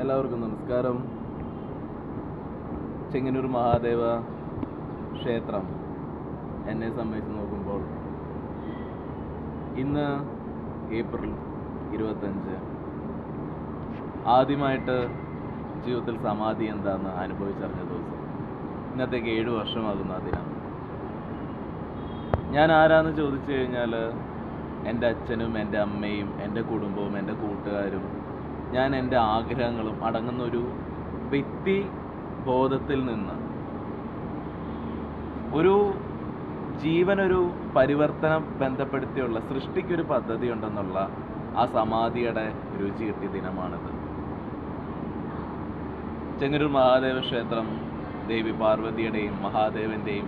എല്ലാവർക്കും നമസ്കാരം. ചെങ്ങന്നൂർ മഹാദേവ ക്ഷേത്രം എന്നെ സംബന്ധിച്ച് നോക്കുമ്പോൾ ഇന്ന് ഏപ്രിൽ 25 ആദ്യമായിട്ട് ജീവിതത്തിൽ സമാധി എന്താണെന്ന് അനുഭവിച്ചറിഞ്ഞ ദിവസം. ഇന്നത്തേക്ക് 7 വർഷമാകുന്ന ദിനം. ഞാൻ ആരാന്ന് ചോദിച്ചു കഴിഞ്ഞാൽ എൻ്റെ അച്ഛനും എൻ്റെ അമ്മയും എൻ്റെ കുടുംബവും എൻ്റെ കൂട്ടുകാരും ഞാൻ എൻ്റെ ആഗ്രഹങ്ങളും അടങ്ങുന്ന ഒരു വ്യക്തി ബോധത്തിൽ നിന്ന് ഒരു ജീവനൊരു പരിവർത്തനം ബന്ധപ്പെടുത്തിയുള്ള സൃഷ്ടിക്കൊരു പദ്ധതി ഉണ്ടെന്നുള്ള ആ സമാധിയുടെ രുചി കിട്ടിയ ദിനമാണിത്. ചെങ്ങന്നൂർ മഹാദേവ ക്ഷേത്രം ദേവി പാർവതിയുടെയും മഹാദേവൻ്റെയും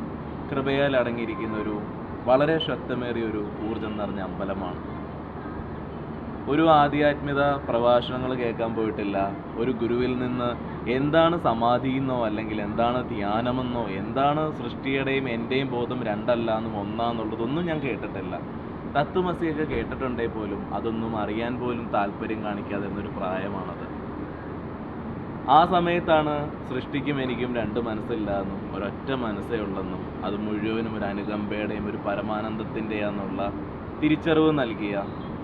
കൃപയാൽ അടങ്ങിയിരിക്കുന്ന ഒരു വളരെ ശക്തമേറിയ ഒരു ഊർജം നിറഞ്ഞ അമ്പലമാണ്. ഒരു ആധ്യാത്മിക പ്രഭാഷണങ്ങൾ കേൾക്കാൻ പോയിട്ടില്ല. ഒരു ഗുരുവിൽ നിന്ന് എന്താണ് സമാധിയെന്നോ അല്ലെങ്കിൽ എന്താണ് ധ്യാനമെന്നോ എന്താണ് സൃഷ്ടിയുടെയും എൻ്റെയും ബോധം രണ്ടല്ല എന്നും ഒന്നാന്നുള്ളതൊന്നും ഞാൻ കേട്ടിട്ടില്ല. തത്വമസിയൊക്കെ കേട്ടിട്ടുണ്ടെങ്കിൽ പോലും അതൊന്നും അറിയാൻ പോലും താല്പര്യം കാണിക്കാതിരുന്നൊരു പ്രായമാണത്. ആ സമയത്താണ് സൃഷ്ടിക്കും എനിക്കും രണ്ട് മനസ്സില്ല എന്നും ഒരൊറ്റ മനസ്സേ ഉള്ളെന്നും അത് മുഴുവനും ഒരു അനുകമ്പയുടെയും ഒരു പരമാനന്ദത്തിൻ്റെയാന്നുള്ള തിരിച്ചറിവ് നൽകിയ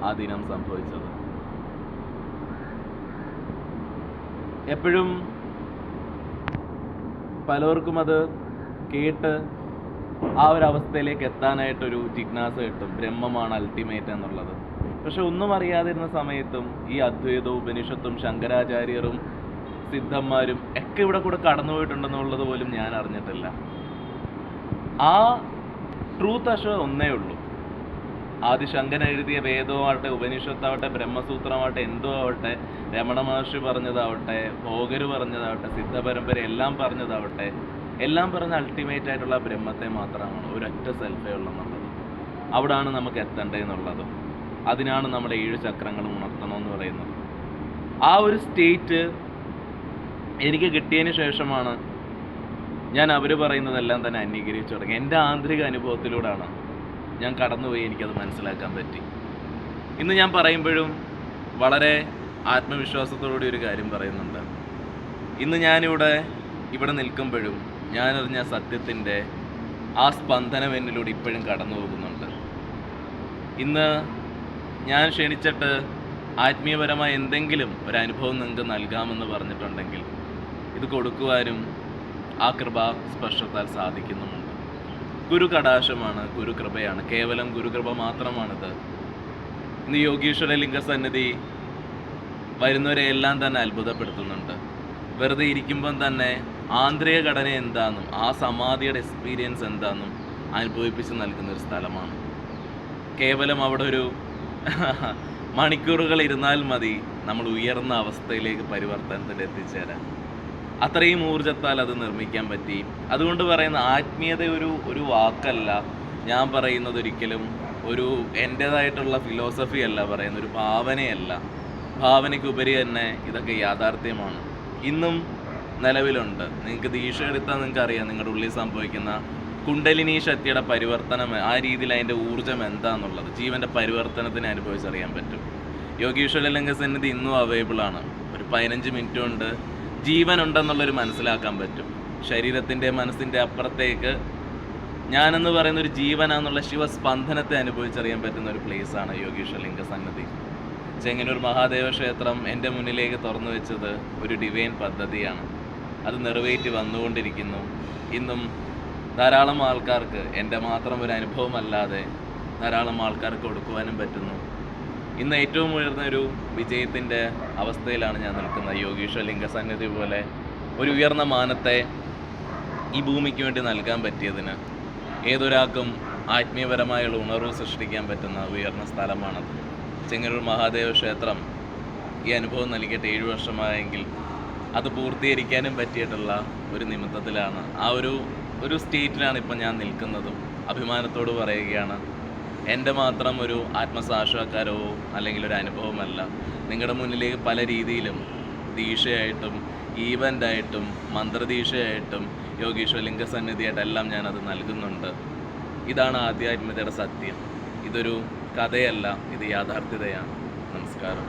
ആ ദിനം സംഭവിച്ചത്. എപ്പോഴും പലർക്കും അത് കേട്ട് ആ ഒരു അവസ്ഥയിലേക്ക് എത്താനായിട്ടൊരു ജിജ്ഞാസ കിട്ടും, ബ്രഹ്മമാണ് അൾട്ടിമേറ്റ് എന്നുള്ളത്. പക്ഷെ ഒന്നും അറിയാതിരുന്ന സമയത്തും ഈ അദ്വൈതവും ഉപനിഷത്തും ശങ്കരാചാര്യരും സിദ്ധന്മാരും ഒക്കെ ഇവിടെ കൂടെ കടന്നുപോയിട്ടുണ്ടെന്നുള്ളത് പോലും ഞാൻ അറിഞ്ഞിട്ടില്ല. ആ ട്രൂത്ത് ഒന്നേ ഉള്ളൂ. ആദിശങ്കരൻ എഴുതിയ വേദമാവട്ടെ, ഉപനിഷത്താവട്ടെ, ബ്രഹ്മസൂത്രമാവട്ടെ, എന്തോ ആവട്ടെ, രമണ മഹർഷി പറഞ്ഞതാവട്ടെ, ഭോഗര് പറഞ്ഞതാവട്ടെ, സിദ്ധപരമ്പര എല്ലാം പറഞ്ഞതാവട്ടെ, എല്ലാം പറഞ്ഞ അൾട്ടിമേറ്റ് ആയിട്ടുള്ള ബ്രഹ്മത്തെ മാത്രമാണ്, ഒരൊറ്റ സെൽഫേ ഉള്ളെന്നുള്ളത്. അവിടാണ് നമുക്ക് എത്തേണ്ടതെന്നുള്ളത്. അതിനാണ് നമ്മുടെ 7 ചക്രങ്ങളും ഉണർത്തണമെന്ന് പറയുന്നത്. ആ ഒരു സ്റ്റേറ്റ് എനിക്ക് കിട്ടിയതിന് ശേഷമാണ് ഞാൻ അവർ പറയുന്നതെല്ലാം തന്നെ അംഗീകരിച്ചു തുടങ്ങി. എൻ്റെ ആന്തരിക അനുഭവത്തിലൂടെയാണ് ഞാൻ കടന്നുപോയി എനിക്കത് മനസ്സിലാക്കാൻ പറ്റി. ഇന്ന് ഞാൻ പറയുമ്പോഴും വളരെ ആത്മവിശ്വാസത്തോടുകൂടി ഒരു കാര്യം പറയുന്നുണ്ട്. ഇന്ന് ഇവിടെ നിൽക്കുമ്പോഴും ഞാനറിഞ്ഞ സത്യത്തിൻ്റെ ആ സ്പന്ദനം എന്നിലൂടെ ഇപ്പോഴും കടന്നു പോകുന്നുണ്ട്. ഇന്ന് ഞാൻ ക്ഷണിച്ചിട്ട് ആത്മീയപരമായ എന്തെങ്കിലും ഒരു അനുഭവം നിങ്ങൾക്ക് നൽകാമെന്ന് പറഞ്ഞിട്ടുണ്ടെങ്കിൽ ഇത് കൊടുക്കുവാനും ആ കൃപാ സ്പർശത്താൽ സാധിക്കുന്നുമുണ്ട്. ഗുരു കടാശമാണ്, ഗുരുകൃപയാണ്, കേവലം ഗുരുകൃപ മാത്രമാണിത്. ഇന്ന് യോഗീശ്വര ലിംഗസന്നിധി വരുന്നവരെ എല്ലാം തന്നെ അത്ഭുതപ്പെടുത്തുന്നുണ്ട്. വെറുതെ ഇരിക്കുമ്പം തന്നെ ആന്തരിക ഘടന എന്താണെന്നും ആ സമാധിയുടെ എക്സ്പീരിയൻസ് എന്താണെന്നും അനുഭവിപ്പിച്ച് നൽകുന്നൊരു സ്ഥലമാണ്. കേവലം അവിടെ ഒരു മണിക്കൂറുകൾ ഇരുന്നാൽ മതി നമ്മൾ ഉയർന്ന അവസ്ഥയിലേക്ക് പരിവർത്തനത്തിൽ എത്തിച്ചേരാൻ. അത്രയും ഊർജത്താൽ അത് നിർമ്മിക്കാൻ പറ്റി. അതുകൊണ്ട് പറയുന്ന ആത്മീയത ഒരു വാക്കല്ല ഞാൻ പറയുന്നത്, ഒരിക്കലും ഒരു എൻ്റേതായിട്ടുള്ള ഫിലോസഫി അല്ല പറയുന്നത്, ഒരു ഭാവനയല്ല. ഭാവനയ്ക്കുപരി തന്നെ ഇതൊക്കെ യാഥാർത്ഥ്യമാണ്, ഇന്നും നിലവിലുണ്ട്. നിങ്ങൾക്ക് ദീക്ഷ എടുത്താൽ നിങ്ങൾക്ക് അറിയാം നിങ്ങളുടെ ഉള്ളിൽ സംഭവിക്കുന്ന കുണ്ടലിനി ശക്തിയുടെ പരിവർത്തനം, ആ രീതിയിൽ അതിൻ്റെ ഊർജ്ജം എന്താണെന്നുള്ളത് ജീവൻ്റെ പരിവർത്തനത്തിന് അനുഭവിച്ചറിയാൻ പറ്റും. യോഗീശ്വര ലിംഗസന്നിധി ഇന്നും അവൈലബിളാണ്. ഒരു 15 മിനിറ്റ് കൊണ്ട് ജീവൻ ഉണ്ടെന്നുള്ളൊരു മനസ്സിലാക്കാൻ പറ്റും. ശരീരത്തിൻ്റെ മനസ്സിൻ്റെ അപ്പുറത്തേക്ക് ഞാനെന്ന് പറയുന്ന ഒരു ജീവനാന്നുള്ള ശിവസ്പന്ദനത്തെ അനുഭവിച്ചറിയാൻ പറ്റുന്ന ഒരു പ്ലേസാണ് യോഗീശ്വര ലിംഗസന്നിധി. ചെങ്ങന്നൂർ മഹാദേവ ക്ഷേത്രം എൻ്റെ മുന്നിലേക്ക് തുറന്നു വെച്ചത് ഒരു ഡിവൈൻ പദ്ധതിയാണ്. അത് നിറവേറ്റി വന്നുകൊണ്ടിരിക്കുന്നു. ഇന്നും ധാരാളം ആൾക്കാർക്ക്, എൻ്റെ മാത്രം ഒരു അനുഭവമല്ലാതെ ധാരാളം ആൾക്കാർക്ക് കൊടുക്കുവാനും പറ്റുന്നു. ഇന്ന് ഏറ്റവും ഉയർന്നൊരു വിജയത്തിൻ്റെ അവസ്ഥയിലാണ് ഞാൻ നിൽക്കുന്നത്. യോഗീശ്വര ലിംഗസന്നിധി പോലെ ഒരു ഉയർന്ന മാനത്തെ ഈ ഭൂമിക്ക് വേണ്ടി നൽകാൻ പറ്റിയതിന് ഏതൊരാൾക്കും ആത്മീയപരമായുള്ള ഉണർവ് സൃഷ്ടിക്കാൻ പറ്റുന്ന ഉയർന്ന സ്ഥലമാണത്. ചെങ്ങന്നൂർ മഹാദേവ ക്ഷേത്രം ഈ അനുഭവം നൽകിയിട്ട് 7 വർഷമായെങ്കിൽ അത് പൂർത്തീകരിക്കാനും പറ്റിയിട്ടുള്ള ഒരു നിമിത്തത്തിലാണ്, ആ ഒരു സ്റ്റേറ്റിലാണ് ഇപ്പം ഞാൻ നിൽക്കുന്നതും. അഭിമാനത്തോട് പറയുകയാണ്, എൻ്റെ മാത്രം ഒരു ആത്മസാക്ഷാത്കാരമോ അല്ലെങ്കിൽ ഒരു അനുഭവമല്ല. നിങ്ങളുടെ മുന്നിലേക്ക് പല രീതിയിലും ദീക്ഷയായിട്ടും ഈവൻ്റായിട്ടും മന്ത്രദീക്ഷയായിട്ടും യോഗീശ്വര ലിംഗസന്നിധിയായിട്ടെല്ലാം ഞാനത് നൽകുന്നുണ്ട്. ഇതാണ് ആധ്യാത്മികതയുടെ സത്യം. ഇതൊരു കഥയല്ല, ഇത് യാഥാർത്ഥ്യതയാണ്. നമസ്കാരം.